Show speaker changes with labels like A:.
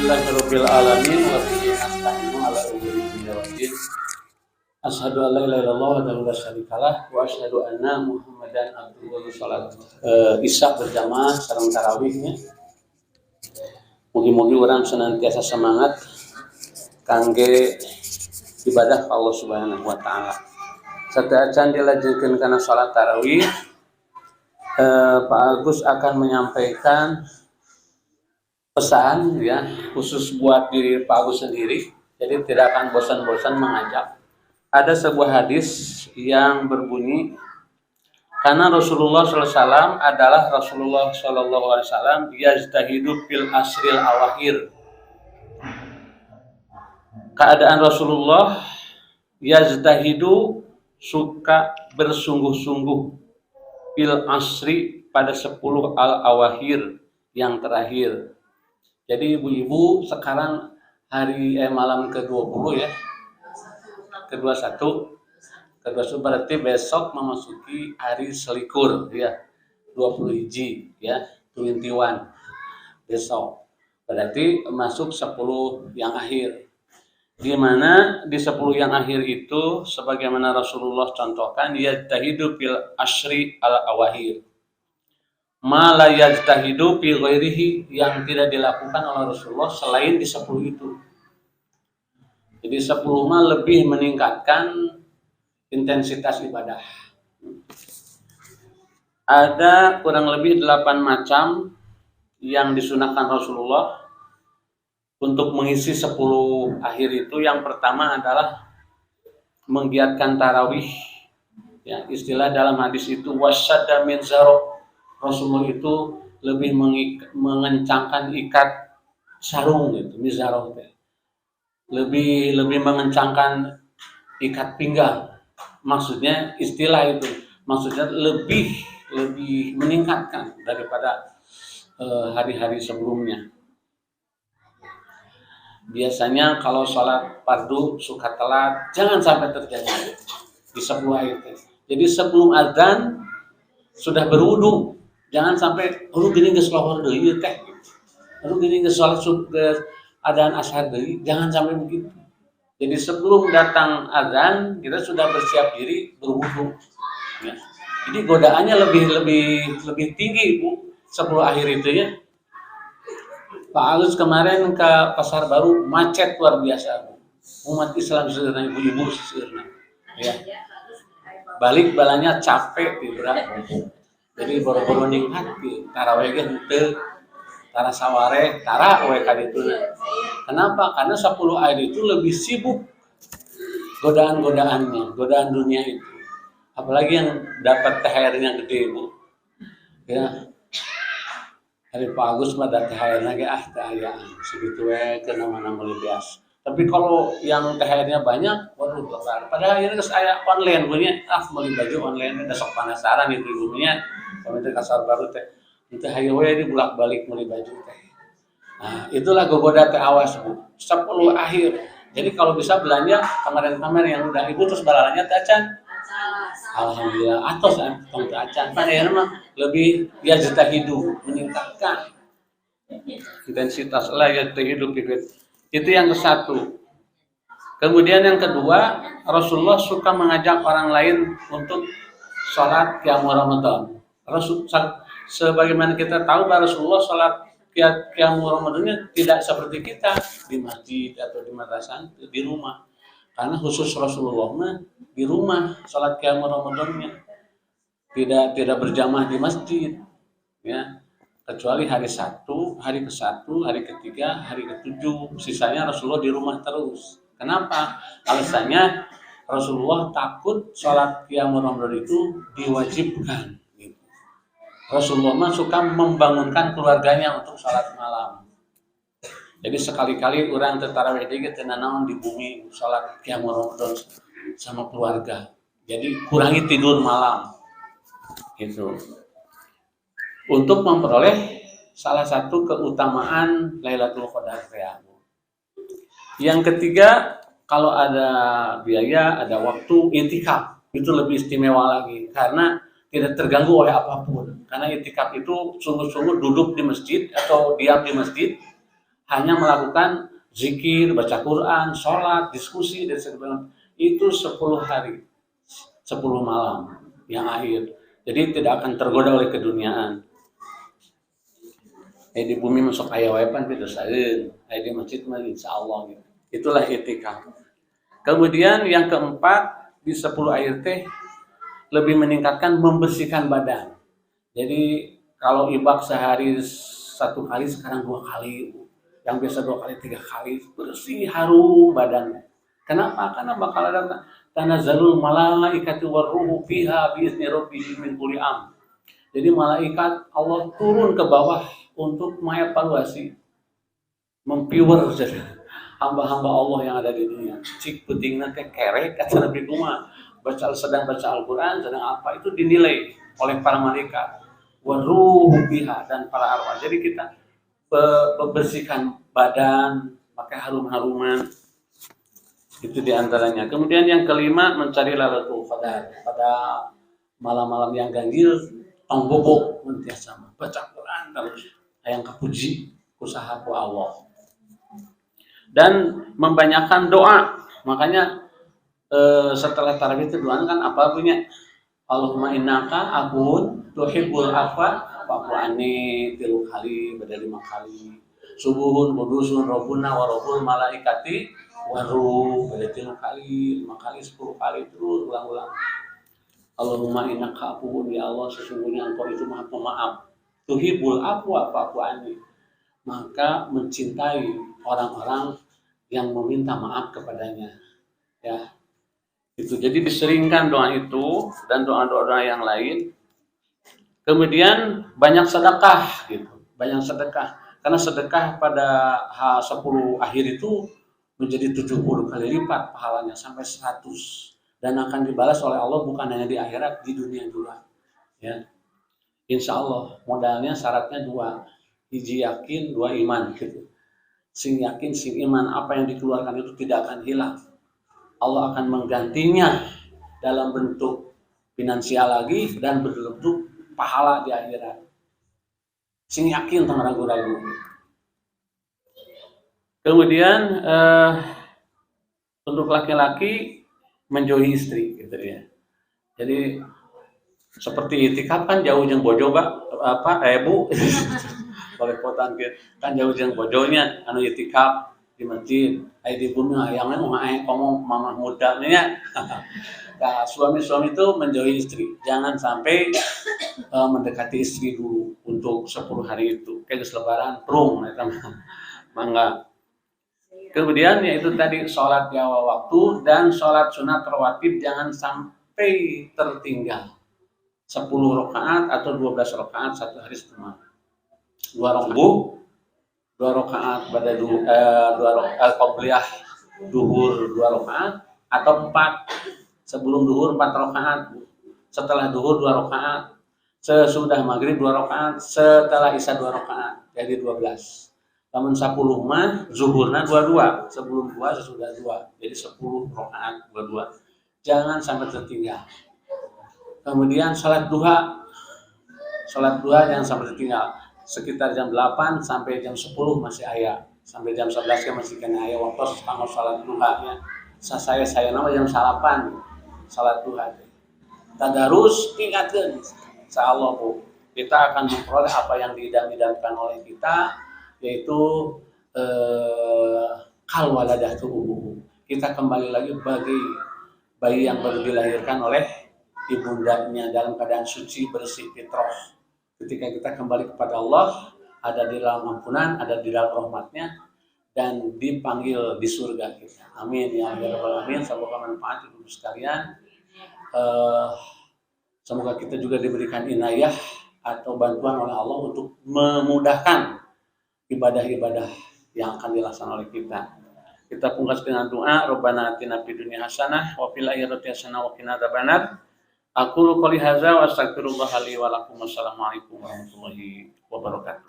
A: Alhamdulillahirabbil alamin wa bihi nasta'inu ala umuri dunya waddin. Asyhadu an la ilaha illallah wa la syarikalah wa asyhadu anna Muhammadan abduhu wa rasuluh. Isya berjamaah sareng tarawihnya. Mugi-mugi urang senantiasa semangat kangge ibadah Allah Subhanahu wa taala. Sateacan dilajengkeun kana salat tarawih, Pak Agus akan menyampaikan pesan ya khusus buat diri Pak Agus sendiri, jadi tidak akan bosan-bosan mengajak. Ada sebuah hadis yang berbunyi, karena Rasulullah SAW adalah Rasulullah SAW yajtahidu fil asril awakhir. Keadaan Rasulullah yajtahidu suka bersungguh-sungguh fil asri pada 10 al awakhir yang terakhir. Jadi ibu-ibu sekarang hari malam ke-20 ya, ke-21 berarti besok memasuki hari selikur ya, 20 hiji ya, 21 besok. Berarti masuk 10 yang akhir. Di mana di 10 yang akhir itu sebagaimana Rasulullah contohkan yajtahidu fil asyri al awahir. Ma la yajtahidu fi ghairihi, yang tidak dilakukan oleh Rasulullah selain di 10 itu. Jadi 10 mah lebih meningkatkan intensitas ibadah. Ada kurang lebih 8 macam yang disunahkan Rasulullah untuk mengisi 10 akhir itu. Yang pertama adalah menggiatkan tarawih. Ya, istilah dalam hadis itu wasyadda min zaro. Rasulullah itu lebih mengencangkan ikat sarung gitu, mizarah. Lebih mengencangkan ikat pinggang. Maksudnya istilah itu, maksudnya lebih meningkatkan daripada hari-hari sebelumnya. Biasanya kalau sholat fardu suka telat, jangan sampai terjadi di 10 ayat. Jadi sebelum azan sudah berwudu, jangan sampai gini geus lohor deui teh. Gini geus sholat adzan ashar deui, jangan sampai begitu. Jadi sebelum datang azan kita sudah bersiap diri berwudu. Ya. Jadi godaannya lebih tinggi Bu, 10 akhir itu ya. Pak Agus kemarin ke Pasar Baru macet luar biasa Bu. Umat Islam seurna ibu-ibu seurna. Ya. Balik balanya capek di berat. Jadi boro-boro ningkat di tarawih ge henteu, tara saware, tara we ka dituna. Kenapa? Karena 10 ayat itu lebih sibuk godaan-godaannya, godaan dunia itu. Apalagi yang dapat THR-nya gede Bu. Ya. Hari Pak Agus mah da THR-nya ge teh aya segitu we ke nama-nama biasa. Tapi kalau yang THR-nya banyak, waduh lebar. Padahal ini geus aya online punya, meuli baju online da sok penasaran ibu nya. Kami teh Pasar Baru teh, itu hayu we di bolak-balik meuli baju teh. Nah, itulah gogoda teh awas Bu. 10 akhir. Jadi kalau bisa belanja kamar-kamar yang udah ibu terus balaranya teh acan. Alhamdulillah atos tong teh acan. Padahal mah lebih yajtahidu, meningkatkan intensitas la yajtahidu pikir. Itu yang ke-1. Kemudian yang kedua, Rasulullah suka mengajak orang lain untuk sholat qiyamul Ramadan. Sebagaimana kita tahu bahwa Rasulullah sholat qiyamul Ramadannya tidak seperti kita di masjid atau di madrasah, di rumah. Karena khusus Rasulullah mah di rumah sholat qiyamul Ramadannya. Tidak berjamaah di masjid. Ya. Kecuali hari 1, hari ke-1, hari ke-3, hari ke-7, sisanya Rasulullah di rumah terus. Kenapa? Alasannya Rasulullah takut sholat qiyamul Ramadan itu diwajibkan. Gitu. Rasulullah mah suka membangunkan keluarganya untuk sholat malam. Jadi sekali-kali orang tarawih di naon di bumi sholat qiyamul Ramadan sama keluarga. Jadi kurangi tidur malam. Gitu. Untuk memperoleh salah satu keutamaan Lailatul Qadar. Yang ketiga, kalau ada biaya, ada waktu, i'tikaf itu lebih istimewa lagi karena tidak terganggu oleh apapun. Karena i'tikaf itu sungguh-sungguh duduk di masjid atau diam di masjid hanya melakukan zikir, baca Quran, sholat, diskusi dan sebagainya. Itu 10 hari, 10 malam yang akhir. Jadi tidak akan tergoda oleh keduniaan. Di bumi masuk aya wae pan pitu saeun, di masjid mah insyaallah gitu. Itulah itikaf. Kemudian yang keempat di 10 akhir teh lebih meningkatkan membersihkan badan. Jadi kalau ibak sehari 1 kali sekarang 2 kali, yang biasa 2 kali 3 kali, bersih harum badannya. Kenapa? Karena bakal ada tanazzalul malaikatu warruhu fiha biizni rabbihim min kulli am. Jadi malaikat Allah turun ke bawah untuk mengevaluasi, mempiwer hamba-hamba Allah yang ada di dunia. Cik pentingna teh kerek acara Nabi kumaha, sedang baca Al-Qur'an, sedang apa itu dinilai oleh para malaikat. Waruhu biha dan para arwah. Jadi kita membersihkan badan, pakai harum-haruman. Itu diantaranya. Kemudian yang kelima mencari Lailatul Qadar pada malam-malam yang ganjil. Tong bobok mentiasa baca Quran terus hayang kapuji usaha ku Allah dan membanyakan doa. Makanya setelah tarawih itu doa kan apa punya Allahumma innaka afuwun tuhibbul afwa fa'fu anni 3 kali pada 5 kali subuhun kudusun rabbuna wa rabbul malaikati waruh pada 3 kali 5 kali 10 kali terus ulang-ulang. Allahumma innaka afuwun, ya Allah sesungguhnya engkau itu maha pemaaf. Tuhibul afwa fa'fu anni. Maka mencintai orang-orang yang meminta maaf kepadanya. Ya. Itu jadi diseringkan doa itu dan doa-doa yang lain. Kemudian banyak sedekah gitu. Banyak sedekah. Karena sedekah pada H10 akhir itu menjadi 70 kali lipat pahalanya sampai 100. Dan akan dibalas oleh Allah bukan hanya di akhirat, di dunia juga. Ya, insya Allah modalnya syaratnya 2, hiji yakin, 2 iman gitu. Sing yakin, sing iman apa yang dikeluarkan itu tidak akan hilang. Allah akan menggantinya dalam bentuk finansial lagi dan berbentuk pahala di akhirat. Sing yakin tanpa ragu-ragu. Kemudian untuk laki-laki menjauhi istri gitu ya. Jadi seperti itikaf kan jauh jeung bojo Bu boleh potan kan jauh jeung bojonya anu itikaf di masjid di bumi hayangna ngomong mama muda nya. Nah, suami-suami itu menjauhi istri. Jangan sampai mendekati istri dulu untuk 10 hari itu. Kayak lebaran prung eta mangga. Kemudian yaitu tadi sholat di awal waktu dan sholat sunat rawatib jangan sampai tertinggal 10 rakaat atau 12 rakaat 1 hari setengah. 2 rakaat pada 2 rakaat qobliyah duhur 2 rakaat atau 4 sebelum duhur 4 rakaat, setelah duhur 2 rakaat, sesudah maghrib 2 rakaat, setelah isya 2 rakaat, jadi 12. Lamun 10 mah zuhurna 22, sebelum 2 sesudah 2. Jadi 10 rakaat 22. Jangan sampai tertinggal. Kemudian salat duha. Salat duha jangan sampai tertinggal. Sekitar jam 8 sampai jam 10 masih aya. Sampai jam 11 kan masih kena aya waktu kanggo salat duha nya. Saya nama jam 8 salat duha. Tadarus tingkatkeun. Insyaallah Bu, kita akan memperoleh apa yang diidam-idamkan oleh kita, yaitu kalwaladatu ubuhu. Kita kembali lagi bagi bayi yang baru dilahirkan oleh ibundanya dalam keadaan suci, bersih, fitrah. Ketika kita kembali kepada Allah, ada di dalam ampunan, ada di dalam rahmatnya, dan dipanggil di surga kita. Amin ya rabbal alamin. Semoga manfaat ibu sekalian. Semoga kita juga diberikan inayah atau bantuan oleh Allah untuk memudahkan ibadah-ibadah yang akan dilaksanakan oleh kita. Kita pungkas dengan doa, Rabbana atina fid dunya hasanah wa fil akhirati hasanah wa qina adzabannar. Aqulu qouli hadza wa astaghfirullah li wa lakum. Wassalamualaikum warahmatullahi wabarakatuh.